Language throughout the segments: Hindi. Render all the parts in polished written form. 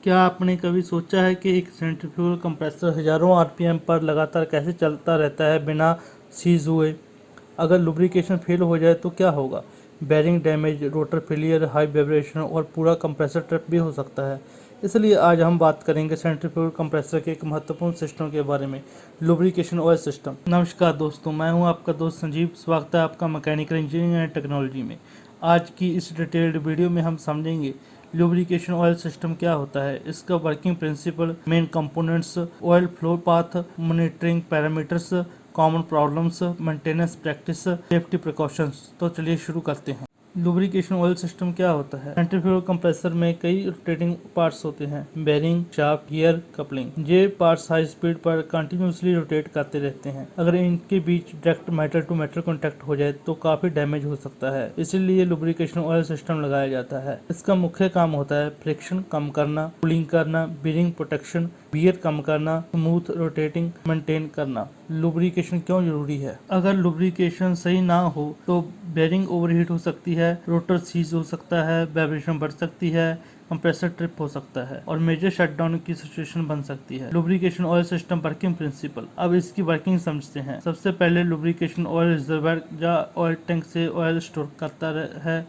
क्या आपने कभी सोचा है कि एक सेंट्रीफ्यूगल कंप्रेसर हजारों आरपीएम पर लगातार कैसे चलता रहता है बिना सीज हुए? अगर लुब्रिकेशन फेल हो जाए तो क्या होगा? Bearing damage, rotor failure, high vibration और पूरा कंप्रेसर ट्रिप भी हो सकता है। इसलिए आज हम बात करेंगे सेंट्रीफ्यूगल कंप्रेसर के एक महत्वपूर्ण सिस्टम के बारे में, लुब्रिकेशन ऑयल सिस्टम। नमस्कार दोस्तों, मैं हूं आपका दोस्त संजीव। स्वागत है आपका मैकेनिकल इंजीनियरिंग एंड टेक्नोलॉजी में। आज की इस डिटेल्ड वीडियो में हम समझेंगे लुब्रिकेशन ऑयल सिस्टम क्या होता है, इसका working principle, main components, oil flow path, monitoring parameters, common problems, maintenance practice, safety precautions. तो चलिए शुरू करते हैं। लुब्रिकेशन ऑयल सिस्टम क्या होता है? सेंट्रीफ्यूगल कंप्रेसर में कई रोटेटिंग पार्ट्स होते हैं, बेरिंग, शाफ्ट, गियर, कपलिंग। ये पार्ट्स हाई स्पीड पर कंटिन्यूसली रोटेट करते रहते हैं। अगर इनके बीच direct metal to metal contact हो जाए तो काफी डैमेज हो सकता है, इसीलिए लुब्रिकेशन ऑयल सिस्टम लगाया जाता है। इसका मुख्य काम होता है फ्रिक्शन कम करना, कूलिंग करना, बीरिंग प्रोटेक्शन, वियर कम करना, स्मूथ रोटेटिंग मेंटेन करना। लुब्रिकेशन क्यों जरूरी है? अगर लुब्रिकेशन सही ना हो तो बेरिंग ओवरहीट हो सकती है, रोटर सीज हो सकता है, वाइब्रेशन बढ़ सकती है, कंप्रेसर ट्रिप हो सकता है और मेजर शटडाउन की सिचुएशन बन सकती है। Lubrication oil system working principle. अब इसकी वर्किंग समझते हैं। सबसे पहले लुब्रिकेशन ऑयल रिजर्वायर या ऑयल टैंक से ऑयल स्टोर करता है।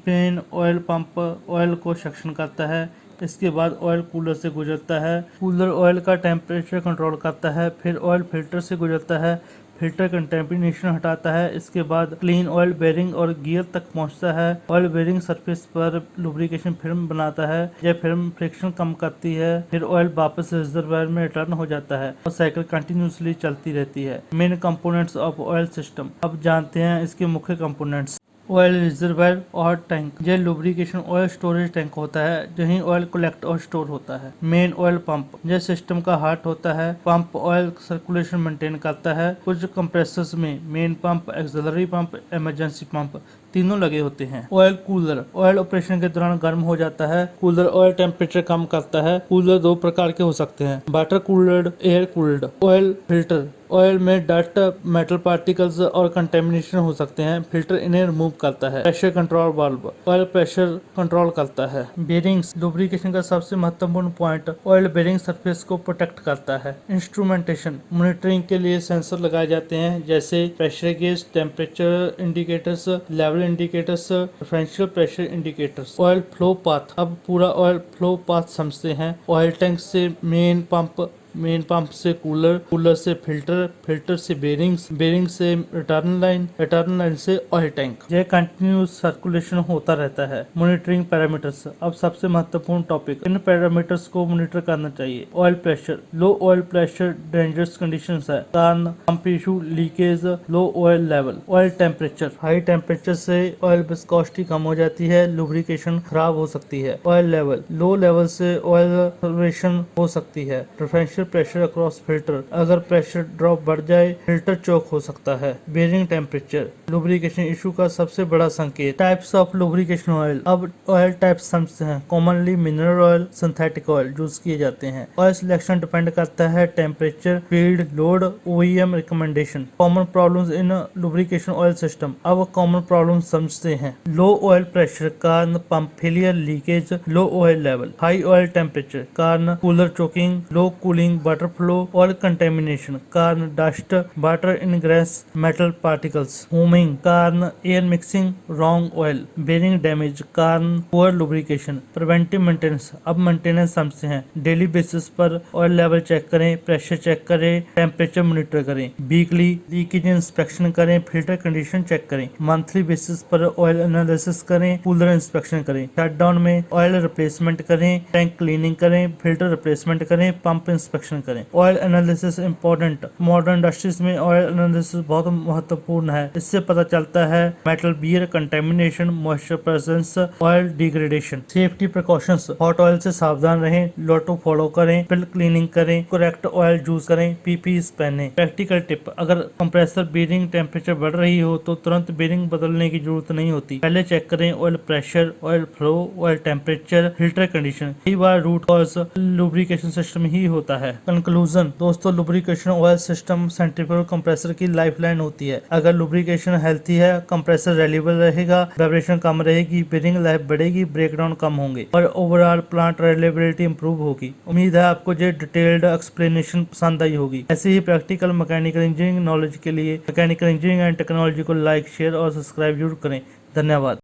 मेन ऑयल पंप ऑयल को सक्शन करता है। इसके बाद ऑयल कूलर से गुजरता है। कूलर ऑयल का टेम्परेचर कंट्रोल करता है। फिर ऑयल फिल्टर से गुजरता है। फिल्टर कंटेमिनेशन हटाता है। इसके बाद क्लीन ऑयल बेरिंग और गियर तक पहुंचता है। ऑयल बेरिंग सरफेस पर लुब्रिकेशन फिल्म बनाता है। यह फिल्म फ्रिक्शन कम करती है। फिर ऑयल वापस रिजर्वायर में रिटर्न हो जाता है और साइकिल कंटिन्यूसली चलती रहती है। Main components of oil system. अब जानते हैं इसके मुख्य कंपोनेंट्स। ऑयल रिजर्वायर और टैंक। यह लुब्रिकेशन ऑयल स्टोरेज टैंक होता है जहीं ऑयल कलेक्ट और स्टोर होता है। Men oil pump. यह सिस्टम का हार्ट होता है। पंप ऑयल सर्कुलेशन मेंटेन करता है। कुछ कंप्रेसर्स में main pump, axillary pump, emergency pump तीनों लगे होते हैं। Oil cooler. ऑयल ऑपरेशन के दौरान गर्म हो जाता है। कूलर ऑयल टेम्परेचर कम करता है। कूलर दो प्रकार के हो सकते हैं, water cooled, air cooled. Oil filter. Oil में डस्ट, मेटल पार्टिकल्स और कंटेमिनेशन हो सकते हैं, फिल्टर इन्हें रिमूव करता है। Pressure control valve. Oil pressure control करता है। बेरिंग्स। लुब्रिकेशन का सबसे महत्वपूर्ण पॉइंट, ऑयल बेरिंग सरफेस को प्रोटेक्ट करता है। इंस्ट्रूमेंटेशन। मॉनिटरिंग के लिए सेंसर लगाए जाते हैं जैसे pressure gauge, temperature indicators, level indicators, differential pressure indicators. Oil flow path. अब पूरा ऑयल फ्लो पाथ समझते हैं। ऑयल टैंक से मेन पंप, मेन पंप से कूलर, कूलर से फिल्टर, फिल्टर से बेरिंग्स, बेरिंग से रिटर्न लाइन, रिटर्न लाइन से ऑयल टैंक। यह कंटिन्यूस सर्कुलेशन होता रहता है। Monitoring parameters. अब सबसे महत्वपूर्ण टॉपिक, इन पैरामीटर्स को मॉनिटर करना चाहिए। Oil pressure. Low oil pressure dangerous condition है, कारण pump issue, leakage, low oil level. Oil temperature. High temperature से ऑयल विस्कोसिटी कम हो जाती है, लुब्रिकेशन खराब हो सकती है। Oil level. लो लेवल से ऑयल सॉल्वेशन हो सकती है। Differential pressure across filter. अगर प्रेशर ड्रॉप बढ़ जाए फिल्टर चोक हो सकता है। Bearing temperature. लुब्रिकेशन इशू का सबसे बड़ा संकेत। Types of lubrication oil. अब ऑयल टाइप्स समझते हैं। Commonly mineral oil, synthetic oil use किए जाते हैं। ऑयल सिलेक्शन डिपेंड करता है temperature, field, load, OEM recommendation. Common problems in lubrication oil system. अब कॉमन प्रॉब्लम समझते हैं। लो ऑयल प्रेशर, कारण pump failure, leakage, low oil level. High oil temperature, कारण cooler choking, low cooling, water flow, oil contamination, कारण dust, water ingress, metal particles. होमिंग, कारण air mixing, wrong oil. Bearing damage, कारण पुअर लुब्रिकेशन। Preventive maintenance. अब मेंटेनेंस समझते हैं। डेली बेसिस पर ऑयल लेवल चेक करें, प्रेशर चेक करें, टेम्परेचर मॉनिटर करें। वीकली लीकेज इंस्पेक्शन करें, फिल्टर कंडीशन चेक करें। मंथली बेसिस पर ऑयल एनालिसिस करें, कूलर इंस्पेक्शन करें। शटडाउन में ऑयल रिप्लेसमेंट करें, टैंक क्लीनिंग करें, फिल्टर रिप्लेसमेंट करें, पंप इंस्पेक्शन करें। Oil analysis important. Modern industries में ऑयल एनालिसिस बहुत महत्वपूर्ण है। इससे पता चलता है metal wear contamination, moisture presence, oil degradation. Safety precautions. Hot oil से सावधान रहें, लोटो फॉलो करें, फिल क्लीनिंग करें, करेक्ट ऑयल यूज करें, पीपीई पहने। प्रैक्टिकल टिप, अगर कंप्रेसर बेरिंग टेम्परेचर बढ़ रही हो तो तुरंत बेरिंग बदलने की जरूरत नहीं होती। पहले चेक करें oil pressure, oil flow, oil temperature, filter condition. कई बार रूट कॉज लुब्रिकेशन सिस्टम ही होता है। है। कंक्लूजन दोस्तों, lubrication oil system centrifugal compressor की लाइफलाइन होती है। अगर लुब्रिकेशन हेल्थी है, कंप्रेसर रेलिएबल रहेगा, वाइब्रेशन कम रहेगी, बेरिंग लाइफ बढ़ेगी, ब्रेकडाउन कम होंगे और ओवरऑल प्लांट रिलायबिलिटी इंप्रूव होगी। उम्मीद है आपको ये डिटेल्ड एक्सप्लेनेशन पसंद आई होगी। ऐसे ही प्रैक्टिकल मैकेनिकल इंजीनियरिंग नॉलेज के लिए मैकेनिकल इंजीनियरिंग एंड टेक्नोलॉजी को लाइक, शेयर और सब्सक्राइब जरूर करें। धन्यवाद।